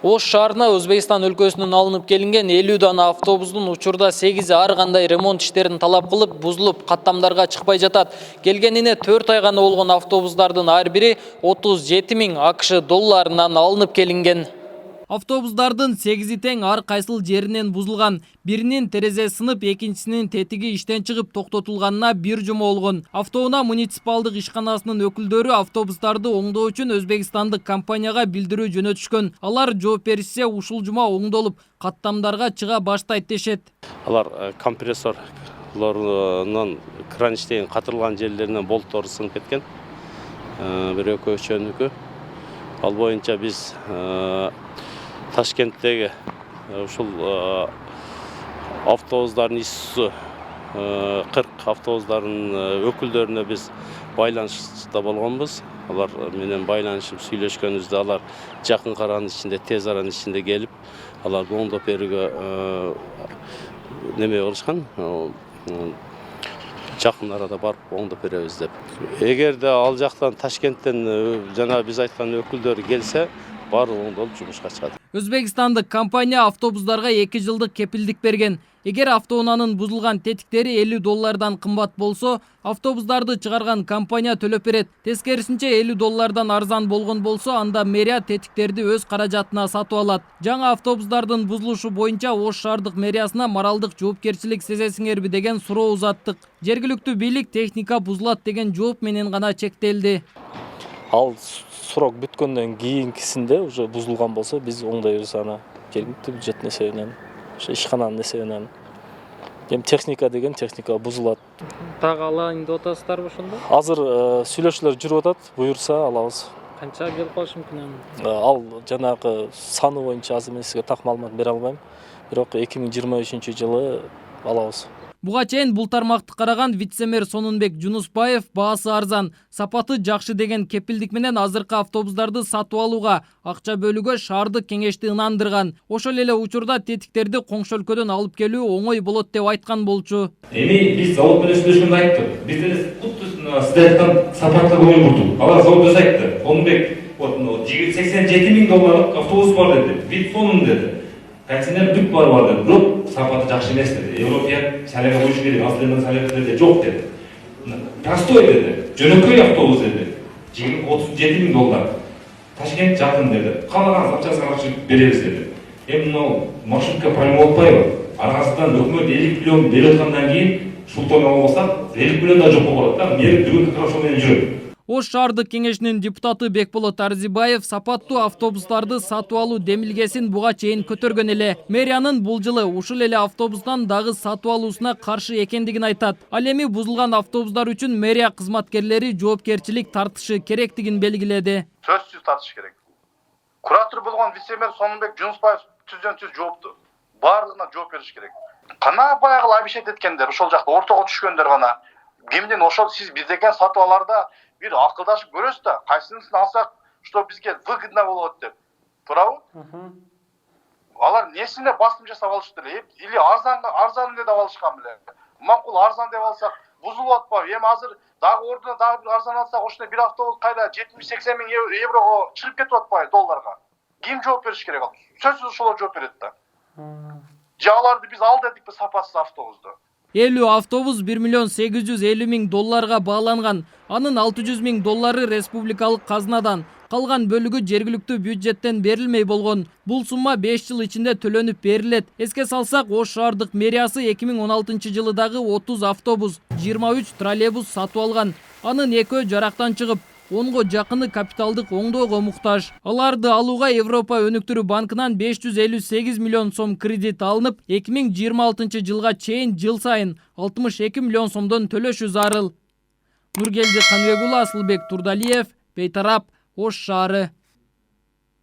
Ош шаарына Өзбекстан өлкөсүнөн алынып келинген 50 дана автобустун учурда 8 ар кандай ремонт иштерин талап кылып, бузулуп, каттамдарга чыкпай жатат. Келгенине 4 ай гана болгон автобустардын ар бири 37 000 АКШ долларынан алынып келинген. Автобустардын 8 тең ар кайсыл жеринен бузулган. Биринин терезе сынып, экинчисинин тетиги иштен чыгып токтотулганына 1 жума болгон. Автоунаа муниципалдык ишканасынын өкүлдөрү автобустарды оңдоо үчүн өзбекстандык компанияга билдирүү жөнөтүшкөн. Алар жооп беришсе, ушул жума оңдолуп, каттамдарга чыга баштайт дешет. Алар компрессорлорунун кранчтен катырылган жерлеринен болттор сынып кеткен. Бир экөө үчөөнүкү. Ал боюнча биз Ташкенттеги ушул автобустардын Isuzu 40 автобустардын өкүлдөрүнө биз байланышта болгонбуз. Алар менен байланышып сүйлөшкөнүбүздө алар жакын аранын ичинде, тез аранын ичинде келип, алар оңдоп берүүгө неме кылышкан. Жакын арада барып оңдоп беребиз деп. Эгерде ал жактан Ташкенттен жана биз айткан өкүлдөр келсе, баары оңдолуп жумушка чыгат. Өзбекстандык компания автобустарга 2 жылдык кепилдик берген. Эгер автоунаанын бузулган тетиктери 50 доллардан кымбат болсо, автобустарды чыгарган компания төлөп берет. Тескерисинче 50 доллардан арзан болгон болсо, анда мэрия тетиктерди өз каражатына сатып алат. Жаңа автобустардын бузулушу боюнча Ош шаардык мэриясына моралдык жоопкерчилик сезесиңерби деген суроо узаттык. Жергиликтүү бийлик техника бузулат деген жооп менен гана чектелди. Ал срок бүткөндөн кийинкисинде уже бузулган болсо, биз оңдойбуз аны. Жергиликтүү бюджеттин эсебинен, ишкананын эсебинен. Техника деген техника бузулат. Так алайын деп атасыздарбы ошондо? Азыр сүйлөшүүлөр жүрүп атат, буюрса алабыз. Канча келип калышы мүмкүн аны? Ал жанагы саны боюнча азыр мен сизге так маалымат бере албайм. Бирок 2023-жылы алабыз. Буга чейин бул тармакты караган вице-мэр Сонунбек Жунусбаев баасы арзан, сапаты жакшы деген кепилдик менен азыркы автобустарды сатып алууга, акча бөлүүгө шаардык кеңешти ынандырган. Ошол эле учурда тетиктерди коңшу өлкөдөн алып келүү оңой болот деп айткан болчу. Биз завод менен сүйлөшкөндө айттык. Биз деле кутту сизде айткан сапатка көңүл бурдук. Алар завод айтты. Сонунбек 87 000 долларлык автобус бар деди. Вид сонун деди. Пенсионер бүт бар dedi. Бирок сапаты жакшы эмес dedi. Европия салега коюш керек, Австриядан салегалерде жок dedi. Простой dedi. Жөнөкөй автобус dedi. 37 000 доллар. Ташкент жакын dedi. Калаган акчасын беребиз dedi. Мына маршрутка проблема болбойбу? Аркасынан өкмөт 50 миллион берип аткандан кийин шултон албасак 50 миллион да жок болот да. Мэр бүгүн хорошо менен жүрөт. Ош шаардык кеңешинин депутаты Бекболот Арзибаев сапаттуу автобустарды сатып алуу демилгесин буга чейин көтөргөн эле. Мэриянын бул жылы ушул эле автобустан дагы сатып алуусуна каршы экендигин айтат. Ал эми бузулган автобустар үчүн мэрия кызматкерлери жоопкерчилик тартышы керектигин белгиледи. Сөзсүз тартыш керек. Куратор болгон вице-мэр Сонунбек Жунусбаев түздөн-түз жоопту. Баардыгына жооп бериш керек. Кана баягы обещать эткендер, ошол жакта ортого түшкөндөр гана. Кимдин ошол сиз биздеген сатып аларда bir akıldaşıp görüyoruz da kaysınsını alsak что bizge выгодно болот деп. Туурабы? Алар несине басым жасап алышты или арзан деп алышкан беле. Макул арзан деп алсак бузулуп атпайбы? Эми азыр дагы ордуна дагы бир арзан алсак, ошондой бир автобус кайда 70-80 миң еврого чыгып кетип атпайбы долларга? Ким жооп бериш керек ал? Сөзсүз ошолор жооп берет да. Же аларды биз ал дедикпи сапасыз автобусту? 50 автобус 1 850 000 долларга бааланган. Анын 600 000 доллары республикалык казынадан, калган бөлүгү жергиликтүү бюджеттен берилмей болгон. Бул сумма 5 жыл ичинде төлөнүп берилет. Эске салсак, Ош шаардык мэриясы 2016-жылы дагы 30 автобус, 23 троллейбус сатып алган. Анын экөө жарактан чыгып, 10го жакыны капиталдык оңдоого муктаж. Аларды алууга Европа өнүктүрүү банкынан 558 миллион сом кредит алынып, 2026-жылга чейин жыл сайын 62 миллион сомдон төлөшү зарыл. Нургелди Канбекулы, Асылбек Турдалиев, Бейтарап, Ош шаары.